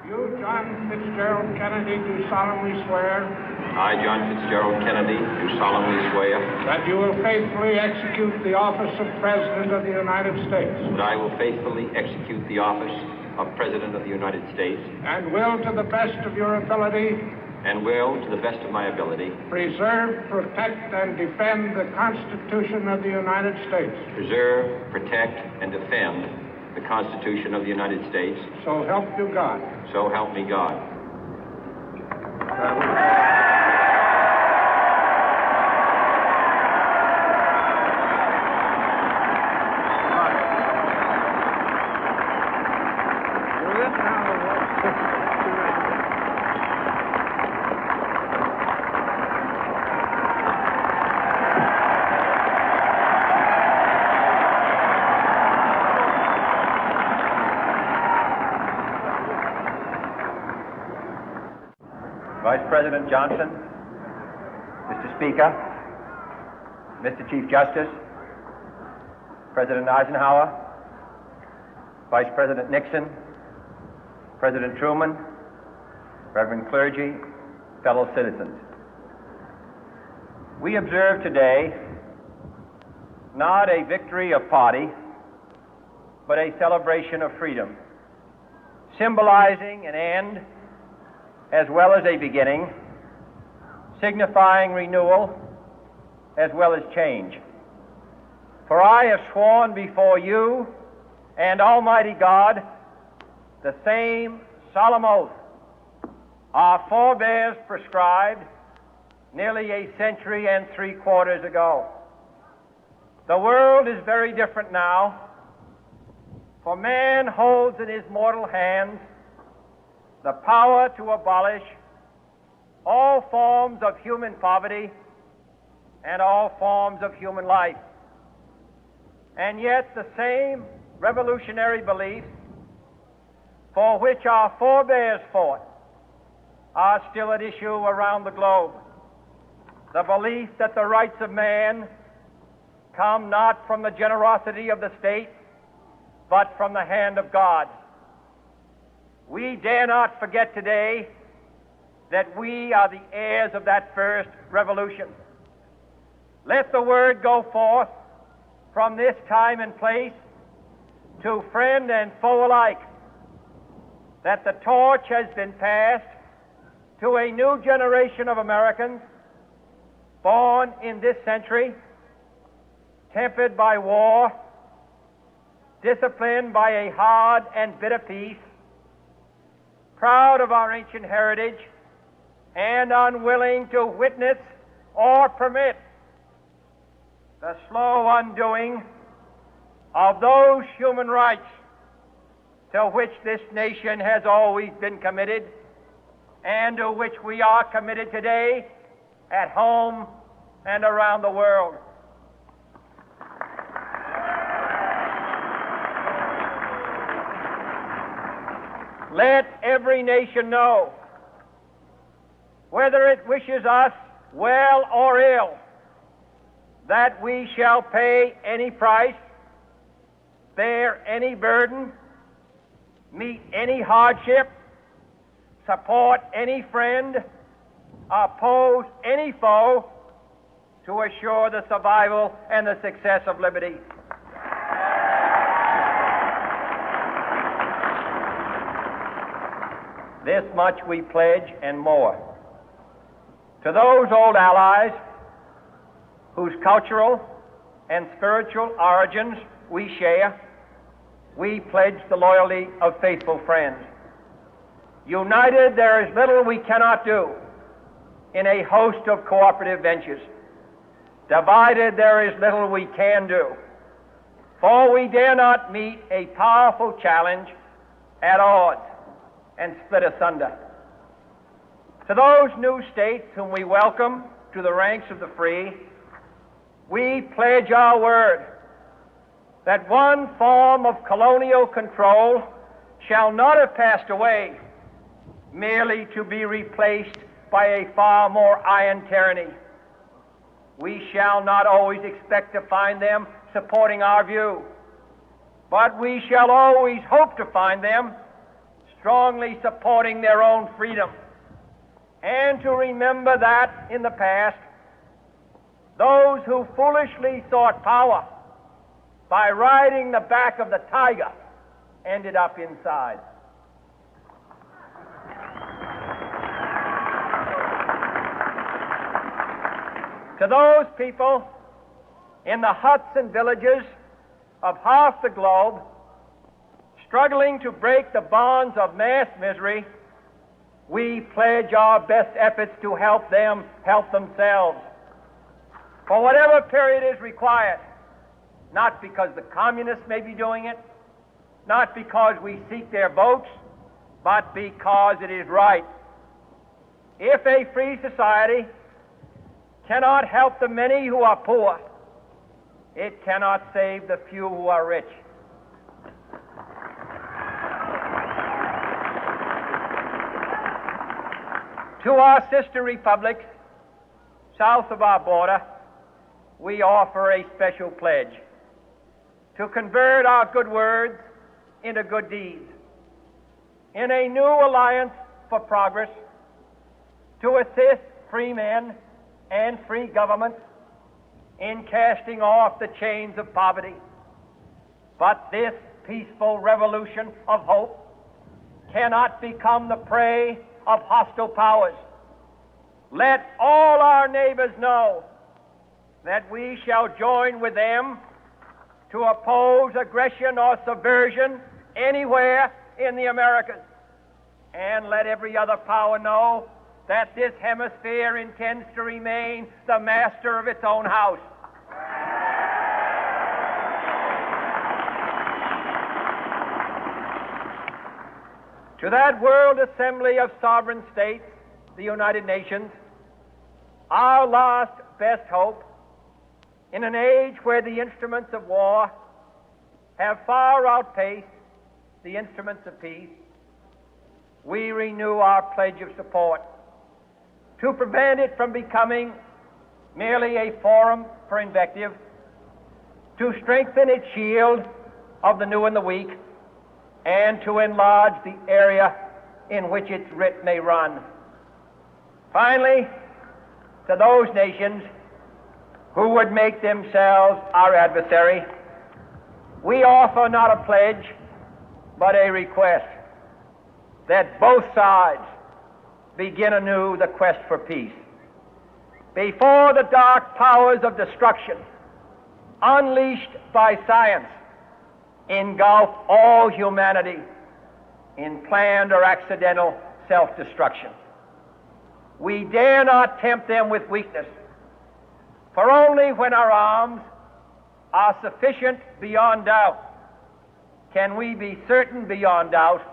You, John Fitzgerald Kennedy, do solemnly swear. I, John Fitzgerald Kennedy, do solemnly swear. That you will faithfully execute the office of President of the United States. That I will faithfully execute the office of President of the United States. And will, to the best of your ability. And will, to the best of my ability. Preserve, protect, and defend the Constitution of the United States. Preserve, protect, and defend the Constitution of the United States. So help you God. So help me God. Vice President Johnson, Mr. Speaker, Mr. Chief Justice, President Eisenhower, Vice President Nixon, President Truman, Reverend clergy, fellow citizens. We observe today not a victory of party, but a celebration of freedom, symbolizing an end as well as a beginning, signifying renewal as well as change. For I have sworn before you and Almighty God the same solemn oath our forebears prescribed nearly a century and 3/4 ago. The world is very different now, for man holds in his mortal hands the power to abolish all forms of human poverty and all forms of human life. And yet the same revolutionary beliefs for which our forebears fought are still at issue around the globe. The belief that the rights of man come not from the generosity of the state, but from the hand of God. We dare not forget today that we are the heirs of that first revolution. Let the word go forth from this time and place to friend and foe alike that the torch has been passed to a new generation of Americans born in this century, tempered by war, disciplined by a hard and bitter peace, proud of our ancient heritage, and unwilling to witness or permit the slow undoing of those human rights to which this nation has always been committed and to which we are committed today at home and around the world. Let every nation know, whether it wishes us well or ill, that we shall pay any price, bear any burden, meet any hardship, support any friend, oppose any foe to assure the survival and the success of liberty. This much we pledge and more. To those old allies whose cultural and spiritual origins we share, we pledge the loyalty of faithful friends. United, there is little we cannot do in a host of cooperative ventures. Divided, there is little we can do, for we dare not meet a powerful challenge at odds and split asunder. To those new states whom we welcome to the ranks of the free, we pledge our word that one form of colonial control shall not have passed away, merely to be replaced by a far more iron tyranny. We shall not always expect to find them supporting our view, but we shall always hope to find them strongly supporting their own freedom, and to remember that in the past, those who foolishly sought power by riding the back of the tiger ended up inside. To those people in the huts and villages of half the globe struggling to break the bonds of mass misery, we pledge our best efforts to help them help themselves for whatever period is required, not because the communists may be doing it, not because we seek their votes, but because it is right. If a free society cannot help the many who are poor, it cannot save the few who are rich. To our sister republics south of our border, we offer a special pledge to convert our good words into good deeds, in a new alliance for progress, to assist free men and free governments in casting off the chains of poverty. But this peaceful revolution of hope cannot become the prey of hostile powers. Let all our neighbors know that we shall join with them to oppose aggression or subversion anywhere in the Americas. And let every other power know that this hemisphere intends to remain the master of its own house. To that World Assembly of Sovereign States, the United Nations, our last best hope, in an age where the instruments of war have far outpaced the instruments of peace, we renew our pledge of support to prevent it from becoming merely a forum for invective, to strengthen its shield of the new and the weak, and to enlarge the area in which its writ may run. Finally, to those nations who would make themselves our adversary, we offer not a pledge, but a request that both sides begin anew the quest for peace. Before the dark powers of destruction, unleashed by science, engulf all humanity in planned or accidental self-destruction, we dare not tempt them with weakness, for only when our arms are sufficient beyond doubt can we be certain beyond doubt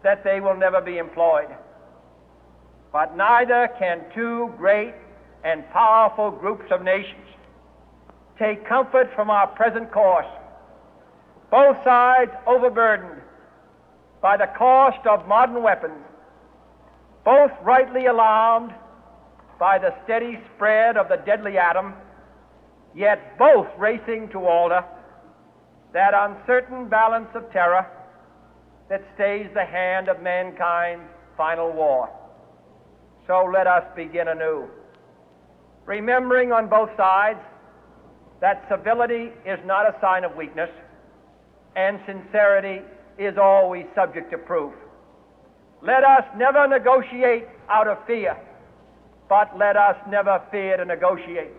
that they will never be employed. But neither can two great and powerful groups of nations take comfort from our present course, both sides overburdened by the cost of modern weapons, both rightly alarmed by the steady spread of the deadly atom, yet both racing to alter that uncertain balance of terror that stays the hand of mankind's final war. So let us begin anew, remembering on both sides that civility is not a sign of weakness, and sincerity is always subject to proof. Let us never negotiate out of fear, but let us never fear to negotiate.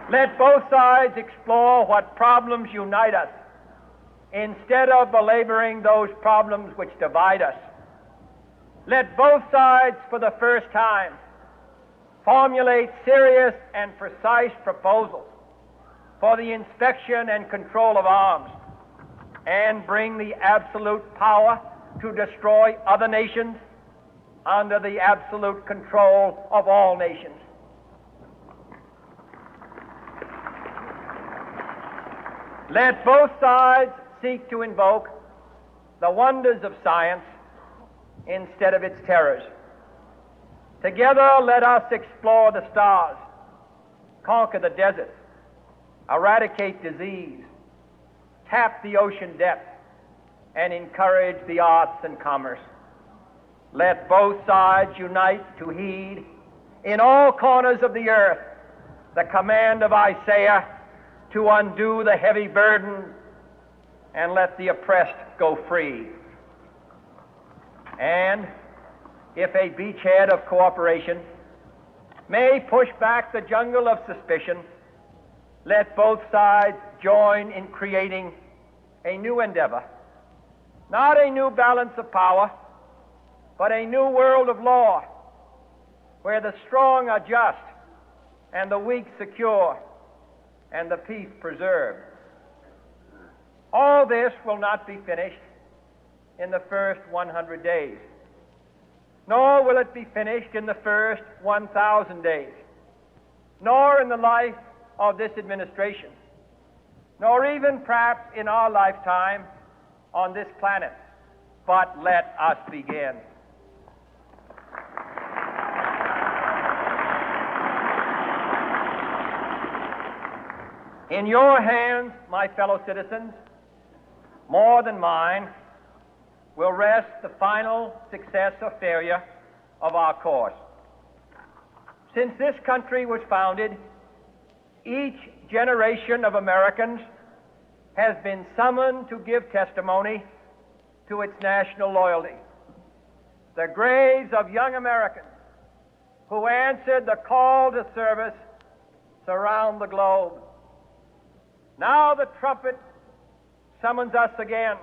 Let both sides explore what problems unite us, instead of belaboring those problems which divide us. Let both sides, for the first time, formulate serious and precise proposals for the inspection and control of arms, and bring the absolute power to destroy other nations under the absolute control of all nations. Let both sides seek to invoke the wonders of science instead of its terrors. Together, let us explore the stars, conquer the deserts, eradicate disease, tap the ocean depth, and encourage the arts and commerce. Let both sides unite to heed in all corners of the earth the command of Isaiah to undo the heavy burden and let the oppressed go free. And if a beachhead of cooperation may push back the jungle of suspicion, let both sides join in creating a new endeavor, not a new balance of power, but a new world of law, where the strong are just and the weak secure and the peace preserved. All this will not be finished in the first 100 days, nor will it be finished in the first 1,000 days, nor in the life of this administration, nor even perhaps in our lifetime on this planet. But let us begin. In your hands, my fellow citizens, more than mine, will rest the final success or failure of our course. Since this country was founded, each generation of Americans has been summoned to give testimony to its national loyalty. The graves of young Americans who answered the call to service surround the globe. Now the trumpet summons us again